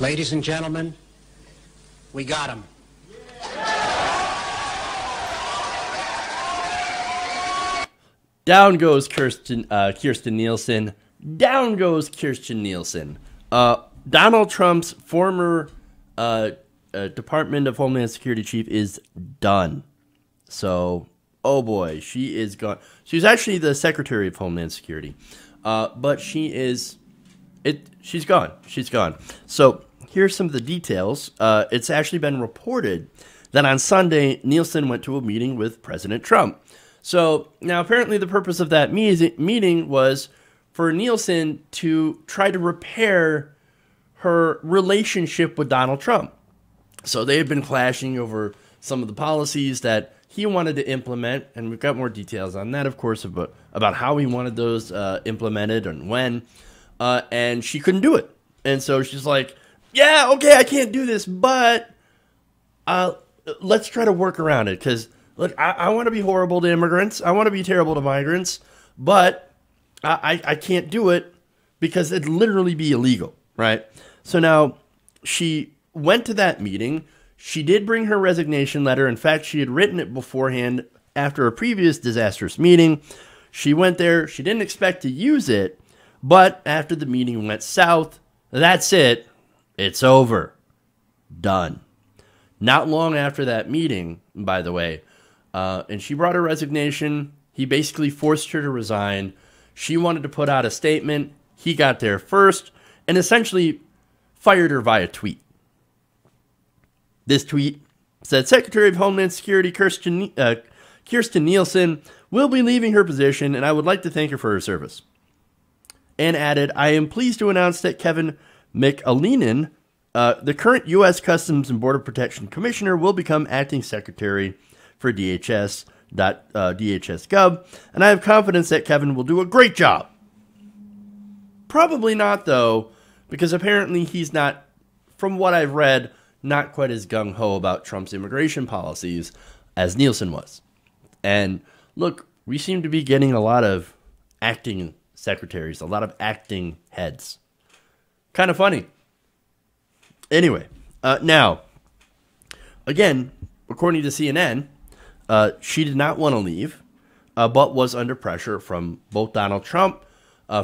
Ladies and gentlemen, we got him. Down goes Kirstjen Nielsen. Down goes Kirstjen Nielsen. Donald Trump's former Department of Homeland Security chief is done. So, oh boy, she is gone. She's actually the Secretary of Homeland Security, but she's gone. She's gone. So here's some of the details. It's actually been reported that on Sunday, Nielsen went to a meeting with President Trump. So now apparently the purpose of that meeting was for Nielsen to try to repair her relationship with Donald Trump. So they had been clashing over some of the policies that he wanted to implement, and we've got more details on that, of course, about how he wanted those implemented and when, and she couldn't do it. And so she's like, yeah, okay, I can't do this, but let's try to work around it, because, look, I want to be horrible to immigrants, I want to be terrible to migrants, but I can't do it because it'd literally be illegal, right? So now she went to that meeting. She did bring her resignation letter. In fact, she had written it beforehand after a previous disastrous meeting. She went there. She didn't expect to use it, but after the meeting went south, that's it. It's over. Done. Not long after that meeting, by the way, and she brought her resignation. He basically forced her to resign. She wanted to put out a statement. He got there first and essentially fired her via tweet. This tweet said, Secretary of Homeland Security Kirstjen Nielsen will be leaving her position, and I would like to thank her for her service. And added, I am pleased to announce that Kevin McAleenan, the current U.S. Customs and Border Protection Commissioner, will become acting secretary for DHS.gov, and I have confidence that Kevin will do a great job. Probably not, though, because apparently he's not, from what I've read, not quite as gung-ho about Trump's immigration policies as Nielsen was. And look, we seem to be getting a lot of acting secretaries, a lot of acting heads. Kind of funny. Anyway, now, again, according to CNN, she did not want to leave, but was under pressure from both Donald Trump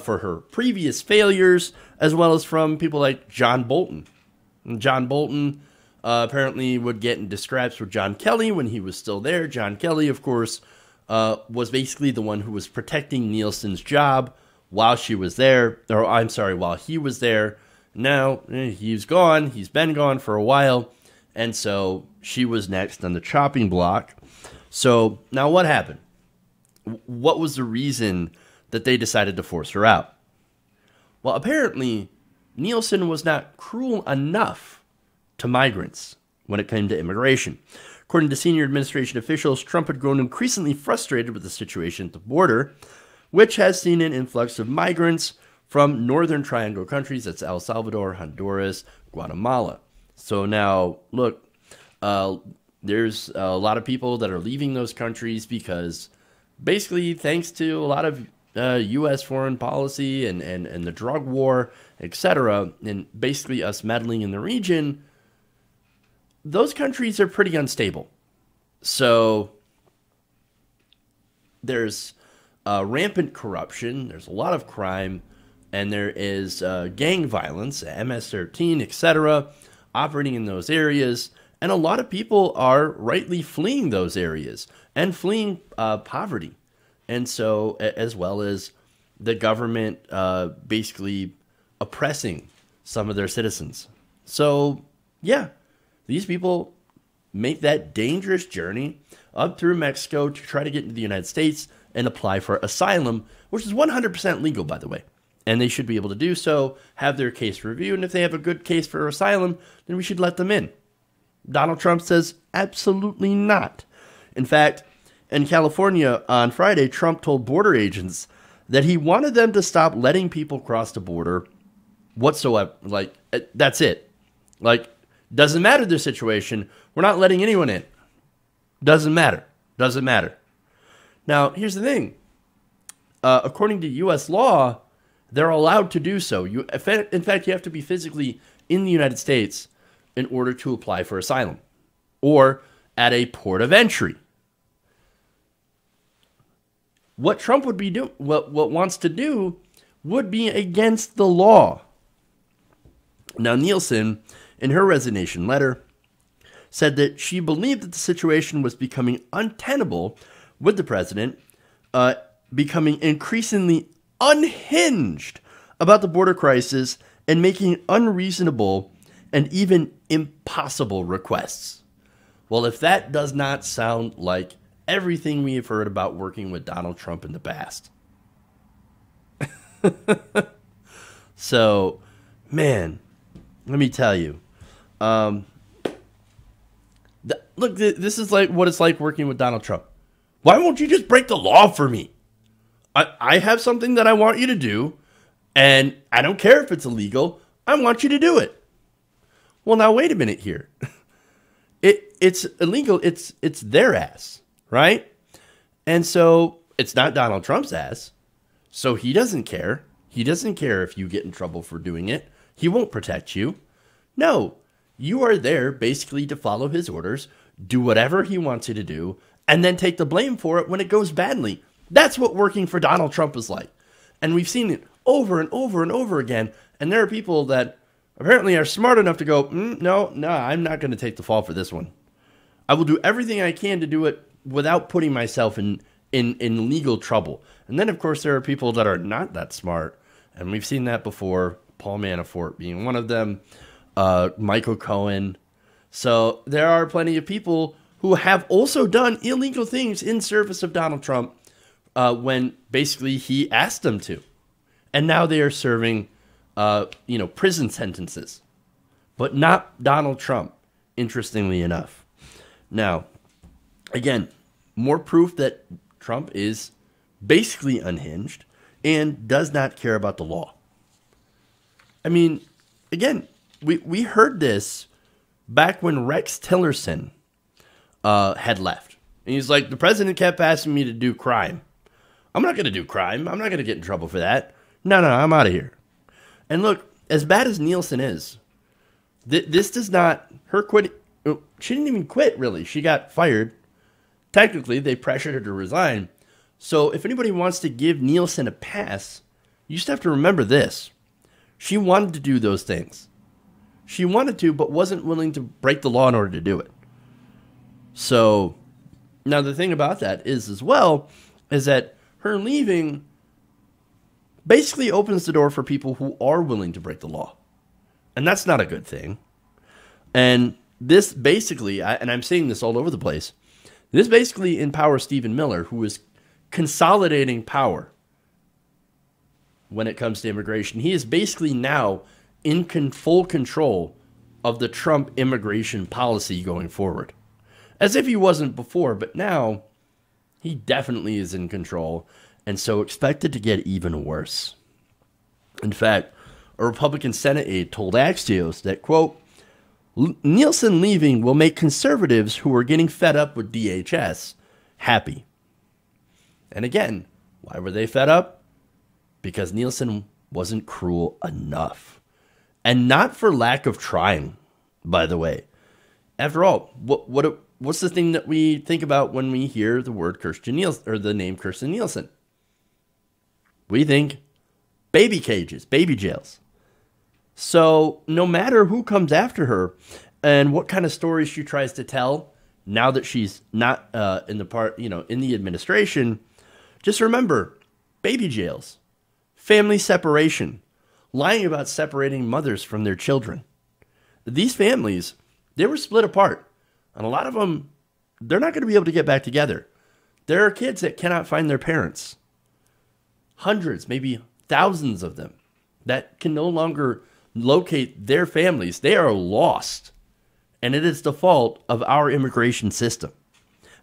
for her previous failures, as well as from people like John Bolton. And John Bolton apparently would get into scraps with John Kelly when he was still there. John Kelly, of course, was basically the one who was protecting Nielsen's job while she was there, or I'm sorry, while he was there. Now, he's gone. He's been gone for a while, and so she was next on the chopping block. So now what happened? What was the reason that they decided to force her out? Well, apparently, Nielsen was not cruel enough to migrants when it came to immigration. According to senior administration officials, Trump had grown increasingly frustrated with the situation at the border, which has seen an influx of migrants from Northern Triangle countries, that's El Salvador, Honduras, Guatemala. So now, look, there's a lot of people that are leaving those countries because basically thanks to a lot of U.S. foreign policy and the drug war, etc., and basically us meddling in the region, those countries are pretty unstable. So there's rampant corruption, there's a lot of crime, and there is gang violence, MS-13, etc., operating in those areas. And a lot of people are rightly fleeing those areas and fleeing poverty. And so, as well as the government basically oppressing some of their citizens. So, yeah, these people make that dangerous journey up through Mexico to try to get into the United States and apply for asylum, which is 100% legal, by the way. And they should be able to do so, have their case reviewed, and if they have a good case for asylum, then we should let them in. Donald Trump says absolutely not. In fact, in California on Friday, Trump told border agents that he wanted them to stop letting people cross the border whatsoever. Like, that's it. Like, doesn't matter their situation. We're not letting anyone in. Doesn't matter. Doesn't matter. Now, here's the thing. According to U.S. law, They're allowed to do so. In fact, you have to be physically in the United States in order to apply for asylum or at a port of entry. What Trump would be doing, what wants to do, would be against the law. Now, Nielsen, in her resignation letter, said that she believed that the situation was becoming untenable with the president becoming increasingly unhinged about the border crisis and making unreasonable and even impossible requests. Well, if that does not sound like everything we have heard about working with Donald Trump in the past. So, man, let me tell you. Look, this is like what it's like working with Donald Trump. Why won't you just break the law for me? I have something that I want you to do, and I don't care if it's illegal. I want you to do it. Well, now, wait a minute here. It's illegal. It's their ass, right? And so it's not Donald Trump's ass. So he doesn't care. He doesn't care if you get in trouble for doing it. He won't protect you. No, you are there basically to follow his orders, do whatever he wants you to do, and then take the blame for it when it goes badly. That's what working for Donald Trump is like. And we've seen it over and over and over again. And there are people that apparently are smart enough to go, no, I'm not going to take the fall for this one. I will do everything I can to do it without putting myself in legal trouble. And then, of course, there are people that are not that smart. And we've seen that before, Paul Manafort being one of them, Michael Cohen. So there are plenty of people who have also done illegal things in service of Donald Trump when basically he asked them to. And now they are serving, prison sentences. But not Donald Trump, interestingly enough. Now, again, more proof that Trump is basically unhinged and does not care about the law. I mean, again, we heard this back when Rex Tillerson had left. And he's like, the president kept asking me to do crime. I'm not going to do crime. I'm not going to get in trouble for that. No, I'm out of here. And look, as bad as Nielsen is, this does not, her quit, she didn't even quit, really. She got fired. Technically, they pressured her to resign. So if anybody wants to give Nielsen a pass, you just have to remember this. She wanted to do those things. She wanted to, but wasn't willing to break the law in order to do it. So, now the thing about that is, as well, is that her leaving basically opens the door for people who are willing to break the law. And that's not a good thing. And this basically, and I'm saying this all over the place, this basically empowers Stephen Miller, who is consolidating power when it comes to immigration. He is basically now in full control of the Trump immigration policy going forward. As if he wasn't before, but now he definitely is in control, and so expected to get even worse. In fact, a Republican Senate aide told Axios that, quote, Nielsen leaving will make conservatives who are getting fed up with DHS happy. And again, why were they fed up? Because Nielsen wasn't cruel enough. And not for lack of trying, by the way. After all, what's the thing that we think about when we hear the word Kirstjen Nielsen, or the name Kirstjen Nielsen? We think baby cages, baby jails. So no matter who comes after her and what kind of stories she tries to tell, now that she's not in the administration, just remember, baby jails, family separation, lying about separating mothers from their children. These families, they were split apart. And a lot of them, they're not going to be able to get back together. There are kids that cannot find their parents. Hundreds, maybe thousands of them that can no longer locate their families. They are lost. And it is the fault of our immigration system.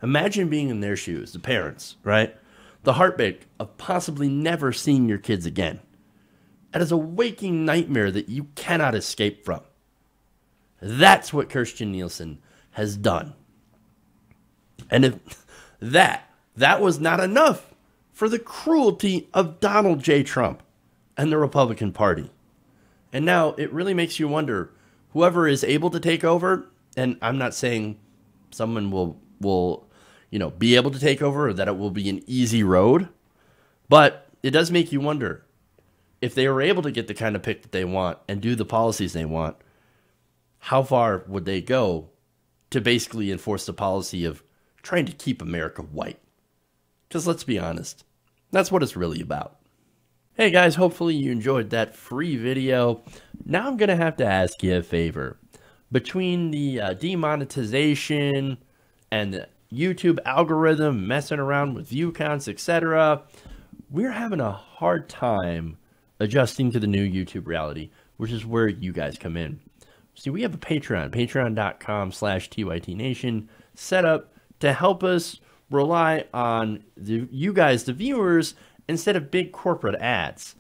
Imagine being in their shoes, the parents, right? The heartbreak of possibly never seeing your kids again. That is a waking nightmare that you cannot escape from. That's what Kirstjen Nielsen has done. And if that was not enough for the cruelty of Donald J. Trump, and the Republican Party. And now it really makes you wonder, whoever is able to take over, and I'm not saying someone will be able to take over or that it will be an easy road, but it does make you wonder, if they were able to get the kind of pick that they want and do the policies they want, how far would they go to basically enforce the policy of trying to keep America white? Because let's be honest, that's what it's really about. Hey guys, hopefully you enjoyed that free video. Now I'm going to have to ask you a favor. Between the demonetization and the YouTube algorithm messing around with view counts, etc., we're having a hard time adjusting to the new YouTube reality, which is where you guys come in. See, we have a Patreon, patreon.com/TYTNation, set up to help us rely on you guys, the viewers, instead of big corporate ads.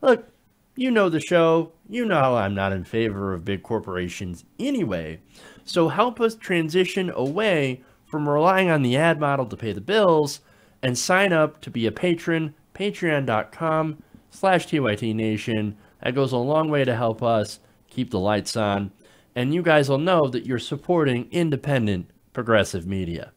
Look, you know the show. You know how I'm not in favor of big corporations anyway. So help us transition away from relying on the ad model to pay the bills and sign up to be a patron, patreon.com/TYTNation. That goes a long way to help us keep the lights on. And you guys will know that you're supporting independent progressive media.